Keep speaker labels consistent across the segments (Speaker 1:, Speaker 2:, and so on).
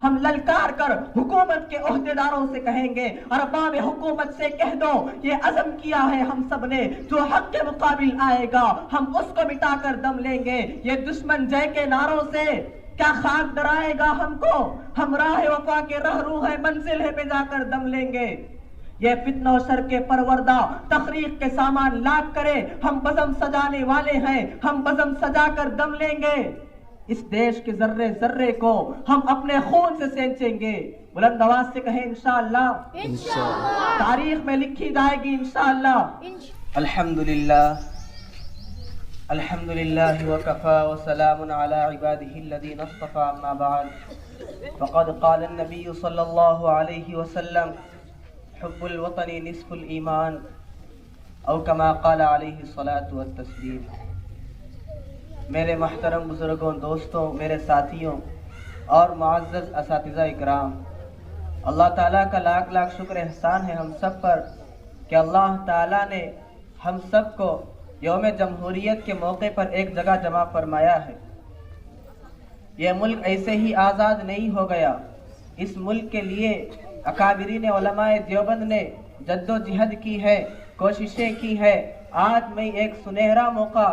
Speaker 1: ہم للکار کر حکومت کے عہدیداروں سے کہیں گے، ارباب حکومت سے کہہ دو یہ عزم کیا ہے ہم سب نے، جو حق کے مقابل آئے گا ہم اس کو مٹا کر دم لیں گے۔ یہ دشمن جے کے نعروں سے کیا خاک ڈرائے گا ہم کو؟ ہم راہ وفا کے رہرو ہے، منزل ہے پہ جا کر دم لیں گے۔ یہ فتنہ و شر کے پروردہ تخریق کے سامان لاکھ کرے، ہم بزم سجانے والے ہیں، ہم بزم سجا کر دم لیں گے۔ اس دیش کے ذرے ذرے کو ہم اپنے خون سے سینچیں گے۔ بلند آواز سے کہیں انشاءاللہ، تاریخ میں لکھی جائے گی انشاءاللہ۔ الحمدللہ الحمدللہ وکفا وسلام علی عبادہ الذین اصطفى، اما بعد فقد قال النبی صلی اللہ علیہ وسلم حب الوطن نصف الایمان، او کما قال علیہ الصلاۃ والتسلیم۔ میرے محترم بزرگوں، دوستوں، میرے ساتھیوں اور معزز اساتذہ اکرام، اللہ تعالیٰ کا لاکھ لاکھ شکر احسان ہے ہم سب پر کہ اللہ تعالیٰ نے ہم سب کو یوم جمہوریت کے موقع پر ایک جگہ جمع فرمایا ہے۔ یہ ملک ایسے ہی آزاد نہیں ہو گیا، اس ملک کے لیے اکابرین علماء دیوبند نے جد و جہد کی ہے، کوششیں کی ہے۔ آج میں ایک سنہرا موقع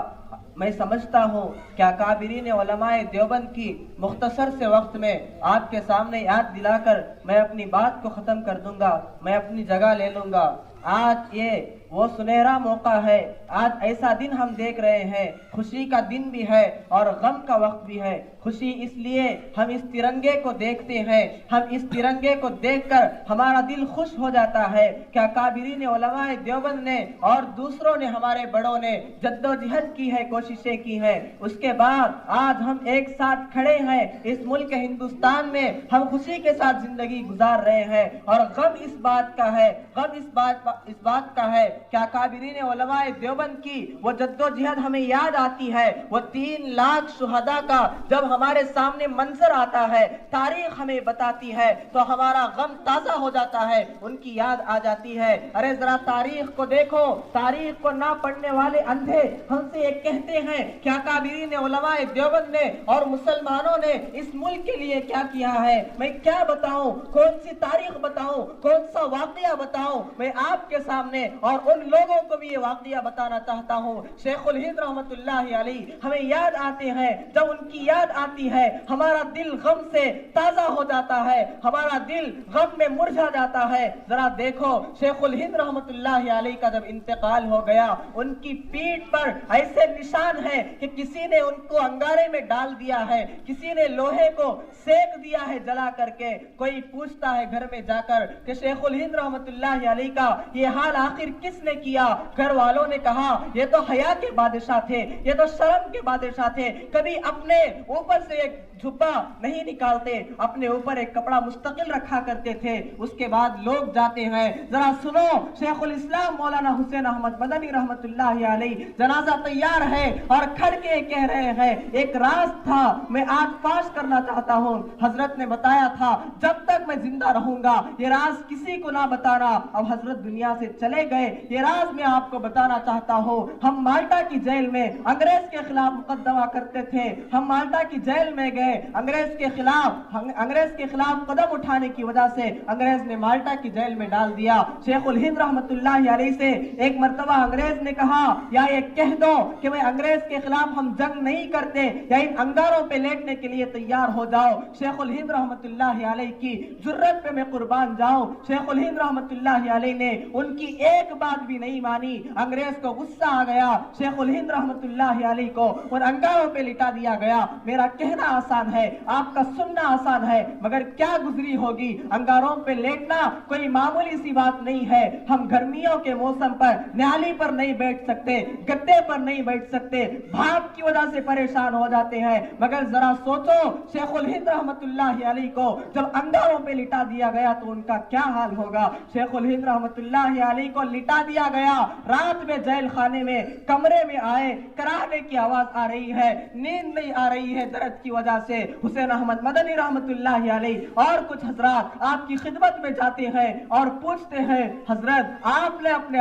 Speaker 1: میں سمجھتا ہوں کہ اکابرین علماء دیوبند کی مختصر سے وقت میں آپ کے سامنے یاد دلا کر میں اپنی بات کو ختم کر دوں گا، میں اپنی جگہ لے لوں گا۔ آج یہ وہ سنہرا موقع ہے، آج ایسا دن ہم دیکھ رہے ہیں، خوشی کا دن بھی ہے اور غم کا وقت بھی ہے۔ خوشی اس لیے ہم اس ترنگے کو دیکھتے ہیں، ہم اس ترنگے کو دیکھ کر ہمارا دل خوش ہو جاتا ہے کہ اکابرین علماء دیوبند نے اور دوسروں نے، ہمارے بڑوں نے جد و جہد کی ہے، کوششیں کی ہیں۔ اس کے بعد آج ہم ایک ساتھ کھڑے ہیں اس ملک ہندوستان میں، ہم خوشی کے ساتھ زندگی گزار رہے ہیں، اور غم اس بات کا ہے، غم اس بات کا ہے کہ اکابرین علماء دیوبند کی وہ جد و جہد ہمیں یاد آتی ہے۔ وہ 3 لاکھ شہداء کا جب ہمارے سامنے منظر آتا ہے، تاریخ ہمیں بتاتی ہے، تو ہمارا غم تازہ ہو جاتا ہے، ان کی یاد آ جاتی ہے۔ ارے ذرا تاریخ کو دیکھو، تاریخ کو نہ پڑھنے والے اندھے ہم سے یہ کہتے ہیں کہ اکابرین علماء دیوبند نے اور مسلمانوں نے اس ملک کے لیے کیا کیا ہے۔ میں کیا بتاؤں، کون سی تاریخ بتاؤں، کون سا واقعہ بتاؤں؟ میں آپ کے سامنے اور ان لوگوں کو بھی یہ واقعہ بتانا چاہتا ہوں۔ شیخ الہند رحمت اللہ علیہ ہمیں یاد آتے ہیں، جب ان کی یاد آتی ہے ہمارا دل غم سے تازہ ہو جاتا ہے، ہمارا دل غم میں مرجھا جاتا ہے۔ ذرا دیکھو شیخ الہند رحمت اللہ علیہ کا جب انتقال ہو گیا، ان کی پیٹھ پر ایسے نشان ہیں کہ کسی نے ان کو انگارے میں ڈال دیا ہے، کسی نے لوہے کو سیک دیا ہے جلا کر کے۔ کوئی پوچھتا ہے گھر میں جا کر کہ شیخ الہند رحمت اللہ علیہ کا یہ حال آخر کس نے کیا؟ گھر والوں نے کہا یہ تو حیا کے بادشاہ تھے، یہ تو شرم کے بادشاہ تھے، کبھی اپنے اوپر سے ایک جھبا نہیں نکالتے، اپنے اوپر ایک کپڑا مستقل رکھا کرتے تھے۔ اس کے بعد لوگ جاتے ہیں، ذرا سنو، شیخ الاسلام مولانا حسین احمد مدنی رحمت اللہ علیہ جنازہ تیار ہے اور کھڑ کے کہہ رہے ہیں ایک راز تھا میں آج فاش کرنا چاہتا ہوں۔ حضرت نے بتایا تھا جب تک میں زندہ رہوں گا یہ راز کسی کو نہ بتانا۔ اب حضرت دنیا سے چلے گئے، یہ راز میں آپ کو بتانا چاہتا ہوں۔ ہم مالٹا کی جیل میں انگریز کے خلاف مقدمہ کرتے تھے، ہم مالٹا کی جیل میں گئے، انگریز کے خلاف قدم اٹھانے کی وجہ سے انگریز نے مالٹا کی جیل میں ڈال دیا۔ شیخ الہند رحمت اللہ علیہ سے ایک مرتبہ انگریز نے کہا یا یہ کہہ دو کہ میں انگریز کے خلاف ہم جنگ نہیں کرتے یا ان انگاروں پہ لیٹنے کے لیے تیار ہو جاؤ۔ شیخ الہند رحمت اللہ علیہ کی جرت پہ میں قربان جاؤں، شیخ الہند رحمت اللہ علیہ نے ان کی ایک بات بھی نہیں مانی۔ انگریز کو غصہ آ گیا، شیخ الہند رحمت اللہ علیہ کو ان انگاروں پہ لٹا دیا گیا۔ میرا کہنا آسان ہے، آپ کا سننا آسان ہے، مگر کیا گزری ہوگی۔ انگاروں پہ لیٹنا کوئی معمولی سی بات نہیں ہے۔ ہم گرمیوں کے موسم پر نیالی پر نہیں بیٹھ سکتے، گدے پر نہیں بیٹھ سکتے، بھاپ کی وجہ سے پریشان ہو جاتے ہیں، مگر ذرا سوچو شیخ الہند رحمت اللہ علیہ کو جب انگاروں پہ لٹا دیا گیا تو ان کا کیا حال ہوگا۔ شیخ الہند رحمت اللہ اللہ علیہ کو لٹا دیا گیا، رات میں جیل خانے میں کمرے میں آئے، کراہنے کی آواز آ رہی ہے، نیند نہیں آ رہی ہے درد کی وجہ سے، حسین احمد مدنی رحمت اللہ علیہ اور کچھ حضرات آپ کی خدمت میں جاتے ہیں اور پوچھتے ہیں حضرت آپ نے اپنے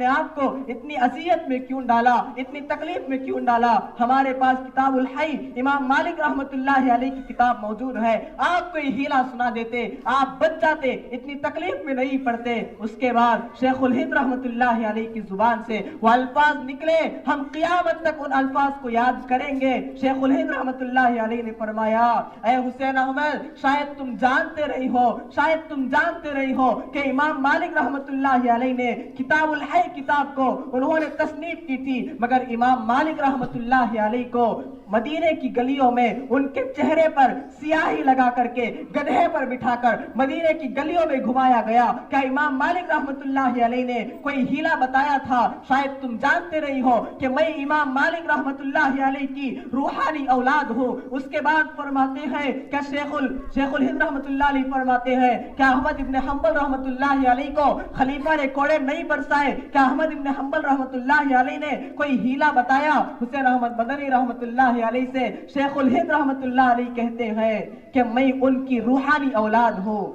Speaker 1: آپ کو اتنی اذیت میں کیوں ڈالا، اتنی تکلیف میں کیوں ڈالا؟ ہمارے پاس کتاب الحی امام مالک رحمت اللہ علیہ کی کتاب موجود ہے، آپ کو یہ ہیلا سنا دیتے، آپ بچ جاتے، اتنی تکلیف میں نہیں پڑتے۔ اس کے بعد شیخ الہند رحمت اللہ علیہ کی زبان سے وہ الفاظ نکلے، ہم قیامت تک ان الفاظ کو یاد کریں گے۔ شیخ الہند رحمت اللہ علیہ نے فرمایا، اے حسین احمد، شاید تم جانتے رہی ہو کہ امام مالک رحمت اللہ علیہ نے کتاب الحی کتاب کو انہوں نے تصنیف کی تھی، مگر امام مالک رحمت اللہ علیہ کو مدینے کی گلیوں میں ان کے چہرے پر سیاہی لگا کر کے گدھے پر بٹھا کر مدینے کی گلیوں میں گھمایا گیا۔ کیا امام مالک رحمت اللہ علیہ نے کوئی ہیلا بتایا تھا؟ شاید تم جانتے رہی ہو کہ میں امام مالک رحمت اللہ علیہ کی روحانی اولاد ہوں۔ اس کے بعد فرماتے ہیں کہ شیخ الہند رحمت اللہ علیہ فرماتے ہیں کہ احمد ابن حنبل رحمت اللہ علیہ کو خلیفہ نے کوڑے نہیں برسائے؟ کیا احمد ابن حنبل رحمت اللہ علیہ نے کوئی ہیلا بتایا؟ حسین احمد مدنی رحمت اللہ علیہ سے شیخ الہند رحمت اللہ علیہ کہتے ہیں کہ میں ان کی روحانی اولاد ہوں۔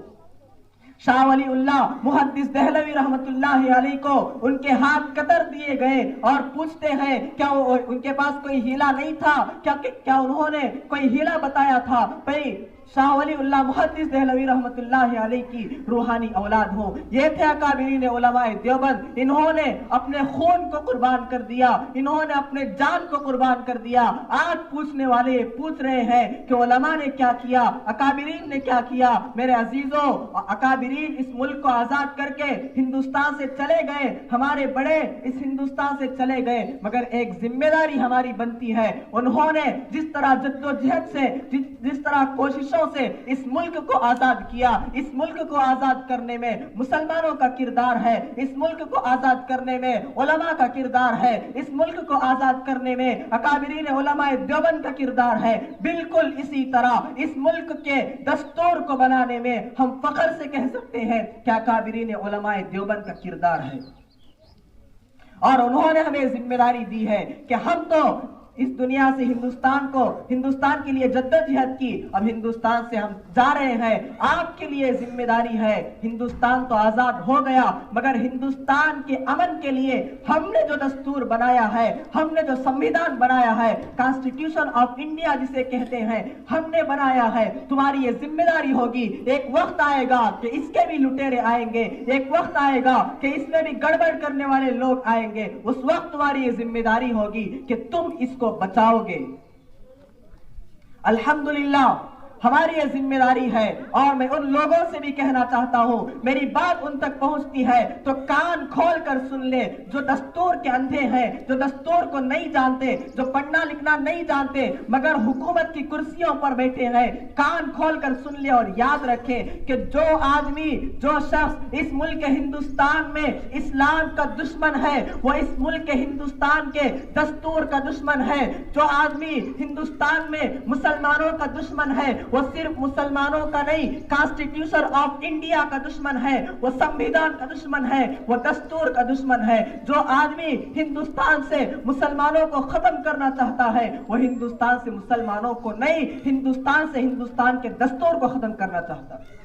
Speaker 1: شاہ ولی اللہ محدث دہلوی رحمت اللہ علیہ کو ان کے ہاتھ قطر دیے گئے اور پوچھتے ہیں کیا ان کے پاس کوئی ہیلا نہیں تھا؟ کیا انہوں نے کوئی ہیلا بتایا تھا؟ بھائی شاہ ولی اللہ محدث دہلوی رحمت اللہ علیہ کی روحانی اولاد ہوں۔ یہ تھے اکابرین علماء دیوبند، انہوں نے اپنے خون کو قربان کر دیا، انہوں نے اپنے جان کو قربان کر دیا۔ آج پوچھنے والے پوچھ رہے ہیں کہ علماء نے کیا کیا، اکابرین نے کیا کیا؟ میرے عزیزوں، اکابرین اس ملک کو آزاد کر کے ہندوستان سے چلے گئے، ہمارے بڑے اس ہندوستان سے چلے گئے، مگر ایک ذمہ داری ہماری بنتی ہے۔ انہوں نے جس طرح جدوجہد سے، جس طرح کوششوں سے اس ملک کو آزاد کیا، اس ملک کو آزاد کرنے میں مسلمانوں کا کردار ہے، اس ملک کو آزاد کرنے میں علماء کا کردار ہے، اس ملک کو آزاد کرنے میں اکابرین علماء دیوبند کا کردار ہے۔ بالکل اسی طرح اس ملک کے دستور کو بنانے میں ہم فخر سے کہہ سکتے ہیں کہ اکابرین علماء دیوبند کا کردار ہے، اور انہوں نے ہمیں ذمہ داری دی ہے کہ ہم تو اس دنیا سے ہندوستان کے لیے جدوجہد کی، اب ہندوستان سے ہم جا رہے ہیں، آپ کے لیے ذمہ داری ہے۔ ہندوستان تو آزاد ہو گیا، مگر ہندوستان کے امن کے لیے ہم نے جو دستور بنایا ہے، ہم نے جو سمویدھان بنایا ہے، کانسٹیٹیوشن آف انڈیا جسے کہتے ہیں، ہم نے بنایا ہے۔ تمہاری یہ ذمہ داری ہوگی، ایک وقت آئے گا کہ اس کے بھی لٹیرے آئیں گے، ایک وقت آئے گا کہ اس میں بھی گڑبڑ کرنے والے لوگ آئیں گے، اس وقت تمہاری یہ ذمہ داری ہوگی کہ تم اس کو بچاؤ گے۔ الحمدللہ ہماری یہ ذمہ داری ہے، اور میں ان لوگوں سے بھی کہنا چاہتا ہوں، میری بات ان تک پہنچتی ہے تو کان کھول کر سن لے، جو دستور کے اندھے ہیں، جو دستور کو نہیں جانتے، جو پڑھنا لکھنا نہیں جانتے مگر حکومت کی کرسیوں پر بیٹھے ہیں، کان کھول کر سن لے اور یاد رکھے کہ جو آدمی، جو شخص اس ملک ہندوستان میں اسلام کا دشمن ہے، وہ اس ملک ہندوستان کے دستور کا دشمن ہے۔ جو آدمی ہندوستان میں مسلمانوں کا دشمن ہے، وہ صرف مسلمانوں کا نہیں، کانسٹیٹیوشن آف انڈیا کا دشمن ہے، وہ سمویدھان کا دشمن ہے، وہ دستور کا دشمن ہے۔ جو آدمی ہندوستان سے مسلمانوں کو ختم کرنا چاہتا ہے، وہ ہندوستان سے مسلمانوں کو نہیں، ہندوستان سے ہندوستان کے دستور کو ختم کرنا چاہتا ہے۔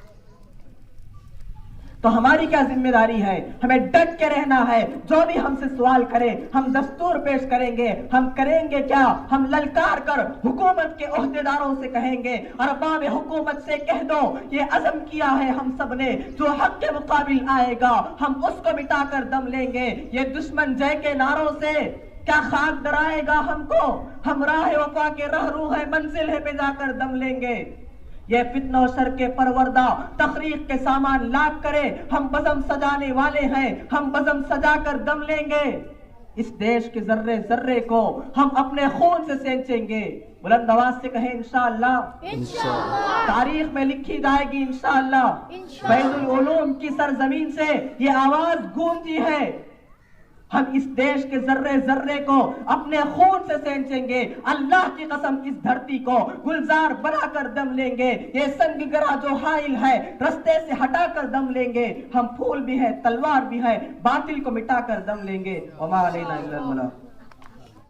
Speaker 1: تو ہماری کیا ذمہ داری ہے؟ ہمیں ڈٹ کے رہنا ہے، جو بھی ہم سے سوال کرے ہم دستور پیش کریں گے۔ ہم کریں گے کیا؟ ہم للکار کر حکومت کے عہدیداروں سے کہیں گے، ارباب حکومت سے کہہ دو یہ عزم کیا ہے ہم سب نے، جو حق کے مقابل آئے گا ہم اس کو مٹا کر دم لیں گے۔ یہ دشمن جے کے نعروں سے کیا خاک ڈرائے گا ہم کو؟ ہم راہ وفا کے رہرو ہے، منزل ہے پہ جا کر دم لیں گے۔ یہ فتنہ و شر کے پروردہ تخریق کے سامان لاکھ کرے، ہم بزم سجانے والے ہیں، ہم بزم سجا کر دم لیں گے۔ اس دیش کے ذرے ذرے کو ہم اپنے خون سے سینچیں گے۔ بلند آواز سے کہیں انشاءاللہ، تاریخ میں لکھی جائے گی انشاءاللہ۔ فیض العلوم کی سرزمین سے یہ آواز گونجی ہے، ہم اس دیش کے ذرے ذرے کو اپنے خون سے سینچیں گے. اللہ کی قسم اس دھرتی کو گلزار بنا کر دم لیں گے. یہ سنگ گرا جو حائل ہے رستے سے ہٹا کر دم لیں گے. ہم پھول بھی ہیں تلوار بھی ہے باطل کو مٹا کر دم لیں گے. وما علینا الا البلاغ.